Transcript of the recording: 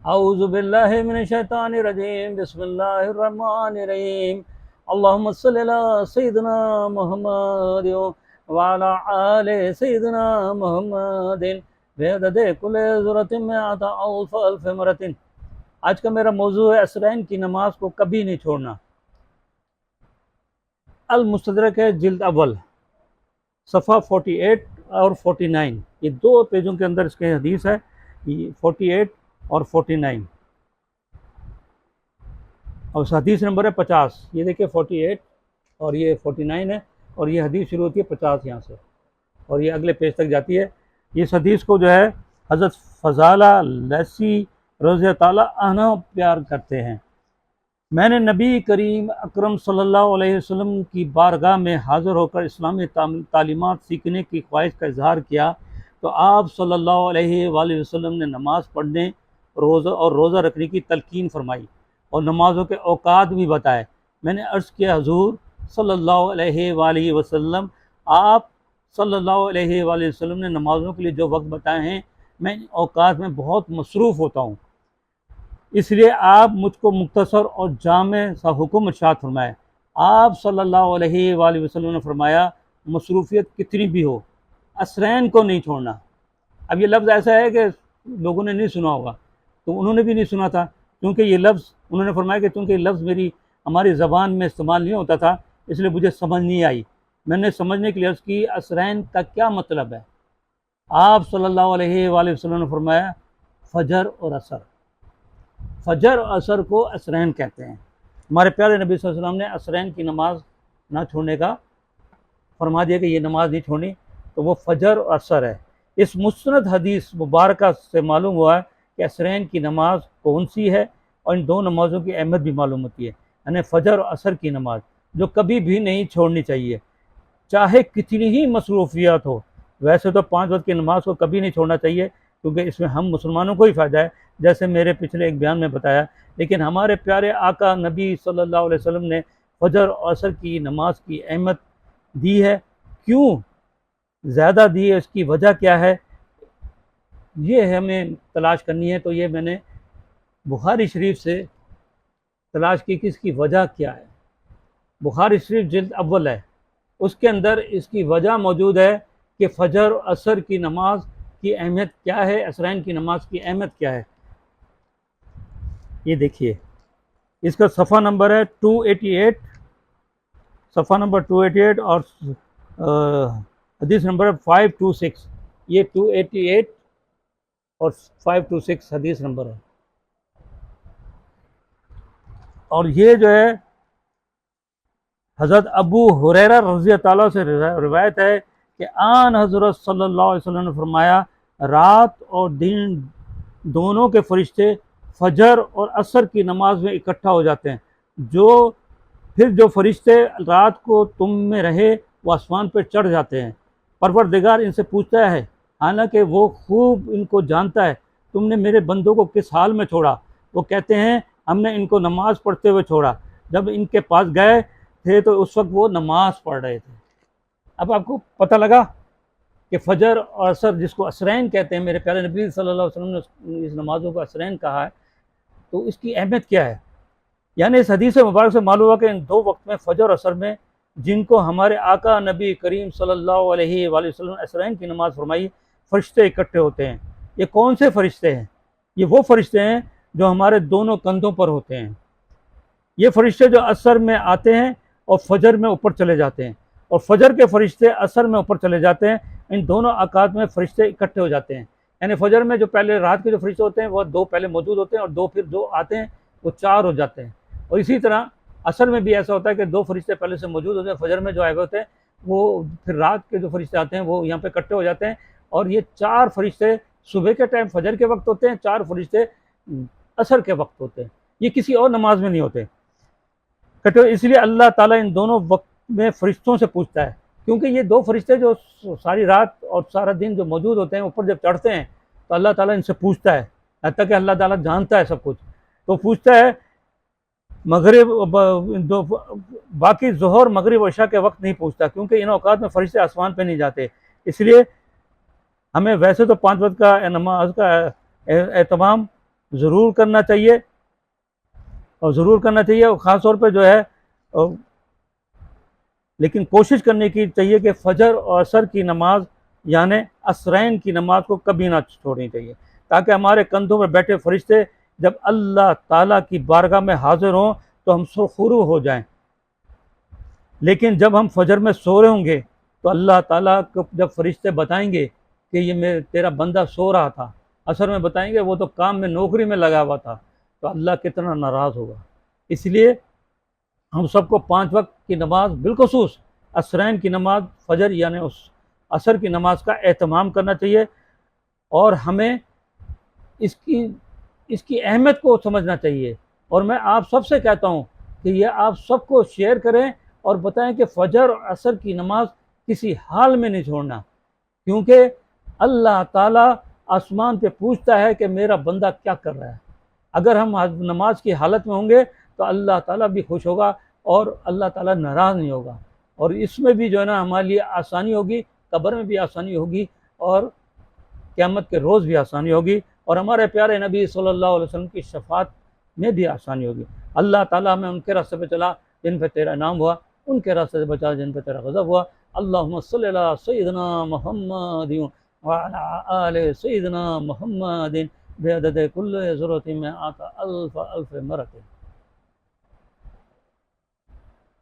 औज़ु बिल्लाहि मिनश शैतानिर रजीम बिस्मिल्लाहिर रहमानिर रहीम अल्लाहुम्मा सल्लि अला सय्यिदिना मुहम्मद व अला आलि सय्यिदिना मुहम्मदिन बिअददि कुल्लि ज़ुरतिन मिअत अल्फ अल्फ मरतिन। आज का मेरा मौजू है असरैन की नमाज को कभी नहीं छोड़ना। अल मुस्तदरक है जिल्द अव्वल सफ़ा 48 और 49, ये दो पेजों के अंदर इसके हदीस है, 48 और 49 और हदीस नंबर है 50। ये देखिए 48 और ये 49 है और ये हदीस शुरू होती है 50 यहाँ से और ये अगले पेज तक जाती है। इस हदीस को जो है हज़रत फ़ज़ाला लसी रज़ी ताला अन्हु प्यार करते हैं। मैंने नबी करीम अकरम सल्लल्लाहु अलैहि वसल्लम की बारगाह में हाज़िर होकर इस्लामी तालीमात सीखने की ख्वाहिश का इजहार किया तो आप सल्लल्लाहु अलैहि वसल्लम ने नमाज़ पढ़ने रोज़ा रखने की तलकीन फरमाई और नमाज़ों के औकात भी बताए। मैंने अर्ज़ किया, हुज़ूर सल्लल्लाहु अलैहि वसल्लम, आप सल्लल्लाहु अलैहि वसल्लम ने नमाज़ों के लिए जो वक्त बताए हैं, मैं इन औकात में बहुत मसरूफ़ होता हूँ, इसलिए आप मुझको मुख्तसर और जामे सा हुक्म इरशाद फरमाए। आप सल्लल्लाहु अलैहि वसल्लम ने फरमाया, मसरूफ़ियत कितनी भी हो, असरैन को नहीं छोड़ना। अब ये लफ्ज़ ऐसा है कि लोगों ने नहीं सुना होगा, तो उन्होंने भी नहीं सुना था, क्योंकि ये लफ्ज़ उन्होंने फरमाया कि चूँकि ये लफ्ज़ हमारी ज़बान में इस्तेमाल नहीं होता था, इसलिए मुझे समझ नहीं आई। मैंने समझने के लिए अर्ज़ की, असरैन का क्या मतलब है? आप सल्लल्लाहु अलैहि वसल्लम ने फरमाया, फ़जर और असर। फ़जर और असर को असरैन कहते हैं। हमारे प्यारे नबी सल्लल्लाहु अलैहि वसल्लम ने असरैन की नमाज ना छोड़ने का फरमा दिया कि ये नमाज नहीं छोड़नी, तो वो फ़जर और असर है। इस मुस्नद हदीस मुबारक से मालूम हुआ है कि असरैन की नमाज कौन सी है और इन दो नमाज़ों की अहमियत भी मालूम होती है। यानी फ़जर और असर की नमाज जो कभी भी नहीं छोड़नी चाहिए, चाहे कितनी ही मसरूफ़ियत हो। वैसे तो 5 वक्त की नमाज को कभी नहीं छोड़ना चाहिए, क्योंकि इसमें हम मुसलमानों को ही फ़ायदा है, जैसे मेरे पिछले एक बयान में बताया। लेकिन हमारे प्यारे आका नबी सल्लल्लाहु अलैहि वसल्लम ने फ़जर और असर की नमाज की अहमियत दी है। क्यों ज़्यादा दी है, इसकी वजह क्या है, ये हमें तलाश करनी है। तो ये मैंने बुखारी शरीफ से तलाश की कि इसकी वजह क्या है। बुखारी शरीफ जिल्द अव्वल है, उसके अंदर इसकी वजह मौजूद है कि फ़जर और असर की नमाज की अहमियत क्या है, असरैन की नमाज की अहमियत क्या है। ये देखिए, इसका सफ़ा नंबर है 288, सफ़ा नंबर 288 और हदीस नंबर 526। ये 288 और 526 हदीस नंबर है। और ये जो है हज़रत अबू हुरैरा रज़ी अल्लाह से रिवायत है कि आन हज़रत सल्लल्लाहु अलैहि वसल्लम ने फरमाया, रात और दिन दोनों के फरिश्ते फ़जर और असर की नमाज में इकट्ठा हो जाते हैं। फिर जो फरिश्ते रात को तुम में रहे वो आसमान पर चढ़ जाते हैं। परवरदिगार इनसे पूछता है, हालांकि वो खूब इनको जानता है, तुमने मेरे बंदों को किस हाल में छोड़ा? वो कहते हैं, हमने इनको नमाज पढ़ते हुए छोड़ा। जब इनके पास गए थे तो उस वक्त वो नमाज पढ़ रहे थे। अब आपको पता लगा कि फ़जर और असर जिसको असरैन कहते हैं, मेरे प्यारे नबी सल्लल्लाहु अलैहि वसल्लम ने इस नमाज़ों को असरैन कहा है, तो इसकी अहमियत क्या है। यानी इस हदीस मुबारक से मालूम हुआ कि इन दो वक्त में फ़जर और असर में जिनको हमारे आका नबी करीम सल्लल्लाहु अलैहि वसल्लम ने असरैन की नमाज़ फरमाई, फ़रिश्ते इकट्ठे होते हैं। ये कौन से फ़रिश्ते हैं? ये वो फ़रिश्ते हैं जो हमारे दोनों कंधों पर होते हैं। ये फ़रिश्ते जो असर में आते हैं और फ़जर में ऊपर चले जाते हैं, और फ़जर के फ़रिश्ते असर में ऊपर चले जाते हैं। इन दोनों औकात में फ़रिश्ते इकट्ठे हो जाते हैं। यानी फ़जर में जो पहले रात के जो फ़रिश्ते होते हैं वो 2 पहले मौजूद होते हैं और 2 फिर जो आते हैं वो 4 हो जाते हैं। और इसी तरह असर में भी ऐसा होता है कि 2 फ़रिश्ते पहले से मौजूद होते हैं, फ़जर में जो आए हुए होते हैं वो फिर रात के जो फ़रिश्ते आते हैं वो यहाँ पे इकट्ठे हो जाते हैं। और ये 4 फ़रिश्ते सुबह के टाइम फ़जर के वक्त होते हैं, 4 फ़रिश्ते असर के वक्त होते हैं। ये किसी और नमाज में नहीं होते इकट्ठे। इसलिए अल्लाह ताला इन दोनों वक्त में फ़रिश्तों से पूछता है, क्योंकि ये 2 फ़रिश्ते जो सारी रात और सारा दिन जो मौजूद होते हैं, ऊपर जब चढ़ते हैं तो अल्लाह ताला इनसे पूछता है, हत्ता कि अल्लाह ताला जानता है सब कुछ। तो पूछता है मगरिब, बाकी ज़ोहर मगरिब इशा के वक्त नहीं पूछता, क्योंकि इन औकात में फ़रिश्ते आसमान पे नहीं जाते। इसलिए हमें वैसे तो 5 वक्त का नमाज का एहतमाम ज़रूर करना चाहिए, और ज़रूर करना चाहिए, और ख़ास तौर पे जो है लेकिन कोशिश करने की चाहिए कि फजर और असर की नमाज यानी असरैन की नमाज को कभी ना छोड़नी चाहिए, ताकि हमारे कंधों पर बैठे फरिश्ते जब अल्लाह ताला की बारगाह में हाजिर हों तो हम सुरखुरू हो जाएं। लेकिन जब हम फजर में सो रहे होंगे तो अल्लाह ताला को जब फरिश्ते बताएंगे कि ये मेरे तेरा बंदा सो रहा था, असर में बताएंगे वो तो काम में नौकरी में लगा हुआ था, तो अल्लाह कितना नाराज़ होगा। इसलिए हम सबको 5 वक्त की नमाज बिलखुसूस असरैन की नमाज फजर यानी उस असर की नमाज का एहतमाम करना चाहिए, और हमें इसकी इसकी अहमियत को समझना चाहिए। और मैं आप सबसे कहता हूँ कि ये आप सबको शेयर करें और बताएं कि फजर और असर की नमाज किसी हाल में नहीं छोड़ना, क्योंकि अल्लाह ताला आसमान पे पूछता है कि मेरा बंदा क्या कर रहा है। अगर हम नमाज की हालत में होंगे तो अल्लाह ताला भी खुश होगा और अल्लाह ताला नाराज़ नहीं होगा, और इसमें भी जो है ना हमारे लिए आसानी होगी, कब्र में भी आसानी होगी और क़यामत के रोज़ भी आसानी होगी, और हमारे प्यारे नबी सल्लल्लाहु अलैहि वसल्लम की शफ़ाअत में भी आसानी होगी। अल्लाह ताला हमें उनके रास्ते पे चला जिन पे तेरा नाम हुआ, उनके रास्ते से बचा जिन पे तेरा गज़ब हुआ। अल्लाहुम्मा सल्लि अला सय्यिदिना मुहम्मदिन व अला आलि सय्यिदिना मुहम्मदिन बिअददि कुल्लि ज़ुर्रतिन में आता अल्फ़ अल्फ़ मरतिन।